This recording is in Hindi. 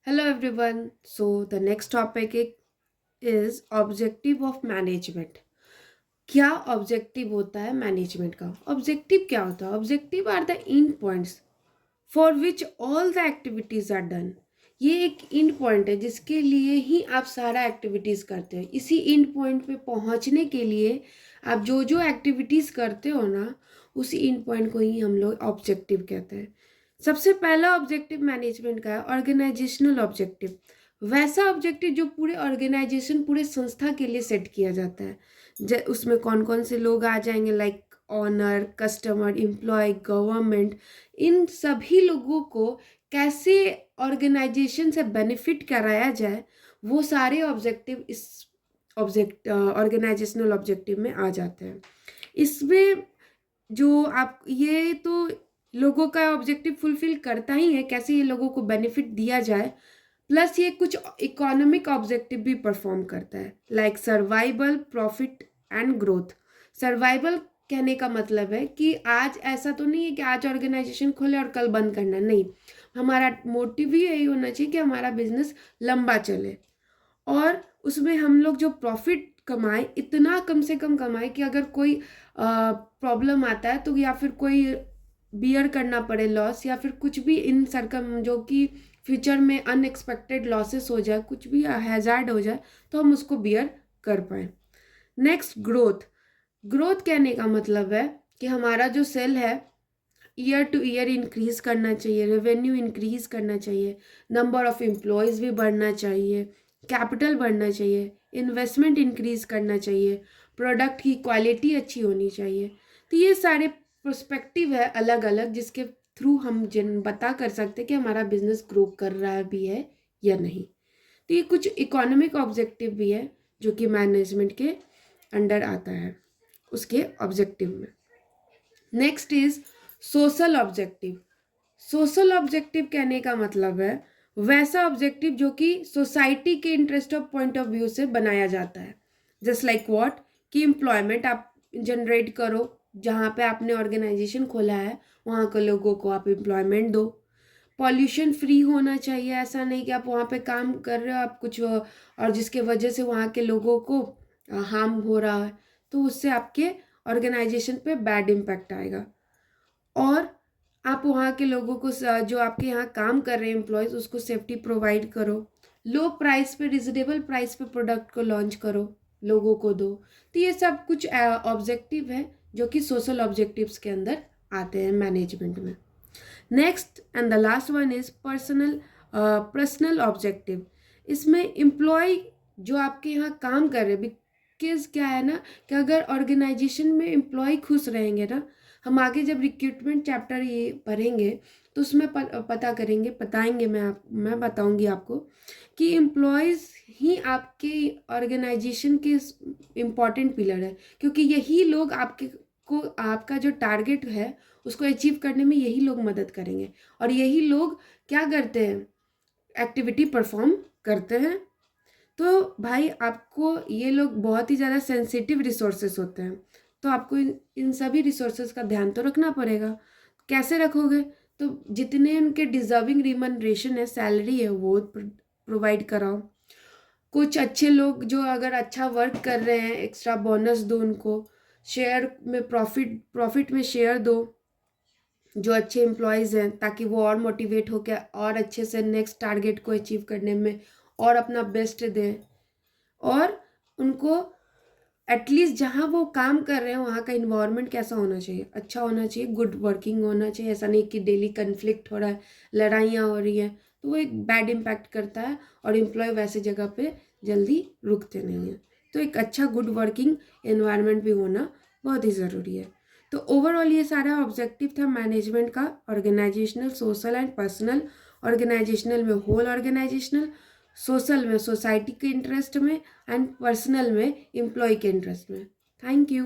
Hello everyone. So the next topic is objective of management. क्या ऑब्जेक्टिव होता है मैनेजमेंट का? ऑब्जेक्टिव क्या होता है? Objective are the end points for which all the activities are done. ये एक एंड पॉइंट है जिसके लिए ही आप सारा एक्टिविटीज करते हो. इसी एंड पॉइंट पे पहुंचने के लिए आप जो जो एक्टिविटीज करते हो ना, उसी एंड पॉइंट को ही हम लोग ऑब्जेक्टिव कहते हैं. सबसे पहला ऑब्जेक्टिव मैनेजमेंट का है ऑर्गेनाइजेशनल ऑब्जेक्टिव. वैसा ऑब्जेक्टिव जो पूरे ऑर्गेनाइजेशन, पूरे संस्था के लिए सेट किया जाता है. उसमें कौन कौन से लोग आ जाएंगे, like owner, customer, employ, government. इन सभी लोगों को कैसे ऑर्गेनाइजेशन से बेनिफिट कराया जाए, वो सारे ऑब्जेक्टिव इस ऑर्गेनाइजेशनल ऑब्जेक्टिव में आ जाते हैं. इसमें जो आप ये तो लोगों का ऑब्जेक्टिव फुलफिल करता ही है, कैसे ये लोगों को बेनिफिट दिया जाए, प्लस ये कुछ इकोनॉमिक ऑब्जेक्टिव भी परफॉर्म करता है, like survival, profit and growth. Survival कहने का मतलब है कि आज ऐसा तो नहीं है कि आज ऑर्गेनाइजेशन खोले और कल बंद करना, नहीं. हमारा मोटिव ही यही होना चाहिए कि हमारा बिजनेस लंबा चले और उसमें हम लोग जो प्रॉफिट कमाए, इतना कम से कम कमाए कि अगर कोई प्रॉब्लम आता है तो, या फिर कोई बियर करना पड़े लॉस, या फिर कुछ भी इन सरकम जो कि फ्यूचर में अनएक्सपेक्टेड लॉसेस हो जाए, कुछ भी हैजार्ड हो जाए, तो हम उसको बियर कर पाए. Next, growth. ग्रोथ कहने का मतलब है कि हमारा जो सेल है ईयर टू ईयर इंक्रीज करना चाहिए, रेवेन्यू इंक्रीज करना चाहिए, नंबर ऑफ एम्प्लॉयज़ भी बढ़ना चाहिए, कैपिटल बढ़ना चाहिए, इन्वेस्टमेंट इंक्रीज करना चाहिए, प्रोडक्ट की क्वालिटी अच्छी होनी चाहिए. तो ये सारे पर्सपेक्टिव है अलग अलग, जिसके थ्रू हम जिन बता कर सकते कि हमारा बिजनेस ग्रो कर रहा भी है या नहीं. तो ये कुछ इकोनॉमिक ऑब्जेक्टिव भी है जो कि मैनेजमेंट के अंडर आता है, उसके ऑब्जेक्टिव में. Next is social objective. Social objective कहने का मतलब है वैसा ऑब्जेक्टिव जो कि सोसाइटी के interest of point of view से बनाया जाता है. जस्ट लाइक व्हाट, कि एम्प्लॉयमेंट आप जनरेट करो. जहाँ पे आपने ऑर्गेनाइजेशन खोला है वहाँ के लोगों को आप एम्प्लॉयमेंट दो. पॉल्यूशन फ्री होना चाहिए. ऐसा नहीं कि आप वहाँ पे काम कर रहे हो आप कुछ और जिसके वजह से वहाँ के लोगों को हार्म हो रहा है, तो उससे आपके ऑर्गेनाइजेशन पे बैड इम्पैक्ट आएगा. और आप वहाँ के लोगों को जो आपके यहाँ काम कर रहे हैं एम्प्लॉयज़, उसको सेफ्टी प्रोवाइड करो. लो प्राइस पे, रिजनेबल प्राइस पे प्रोडक्ट को लॉन्च करो, लोगों को दो. तो ये सब कुछ ऑब्जेक्टिव है जो कि सोशल ऑब्जेक्टिव्स के अंदर आते हैं मैनेजमेंट में. Next and the last one is personal objective. इसमें एम्प्लॉय जो आपके यहाँ काम कर रहे हैं, बिकॉज क्या है ना कि अगर ऑर्गेनाइजेशन में एम्प्लॉय खुश रहेंगे ना, हम आगे जब रिक्रूटमेंट चैप्टर ये पढ़ेंगे तो उसमें पता करेंगे, बताएंगे, मैं बताऊंगी आपको कि एम्प्लॉयज़ ही आपके ऑर्गेनाइजेशन के इम्पॉर्टेंट पिलर है, क्योंकि यही लोग आपके को आपका जो टारगेट है उसको अचीव करने में यही लोग मदद करेंगे. और यही लोग क्या करते हैं, एक्टिविटी परफॉर्म करते हैं. तो भाई आपको ये लोग बहुत ही ज़्यादा सेंसिटिव रिसोर्सेस होते हैं, तो आपको इन सभी रिसोर्सेस का ध्यान तो रखना पड़ेगा. कैसे रखोगे? तो जितने उनके डिजर्विंग रिमनरेशन है, सैलरी है, वो प्रोवाइड कराओ. कुछ अच्छे लोग जो अगर अच्छा वर्क कर रहे हैं, एक्स्ट्रा बोनस दो उनको. शेयर में प्रॉफिट में शेयर दो जो अच्छे एम्प्लॉयज़ हैं, ताकि वो और मोटिवेट होकर और अच्छे से नेक्स्ट टारगेट को अचीव करने में और अपना बेस्ट दें. और उनको एटलीस्ट जहाँ वो काम कर रहे हैं वहाँ का इन्वायरमेंट कैसा होना चाहिए, अच्छा होना चाहिए, गुड वर्किंग होना चाहिए. ऐसा नहीं कि डेली कन्फ्लिक्ट हो रहा है, लड़ाइयाँ हो रही हैं, तो वो एक बैड इम्पैक्ट करता है और एम्प्लॉय वैसे जगह पे जल्दी रुकते नहीं हैं. तो एक अच्छा गुड वर्किंग एनवायरनमेंट भी होना बहुत ही ज़रूरी है. तो ओवरऑल ये सारा ऑब्जेक्टिव था मैनेजमेंट का, organisational, social and personal. Organisational में होल ऑर्गेनाइजेशनल, सोशल में सोसाइटी के इंटरेस्ट में, एंड पर्सनल में एम्प्लॉय के इंटरेस्ट में. Thank you.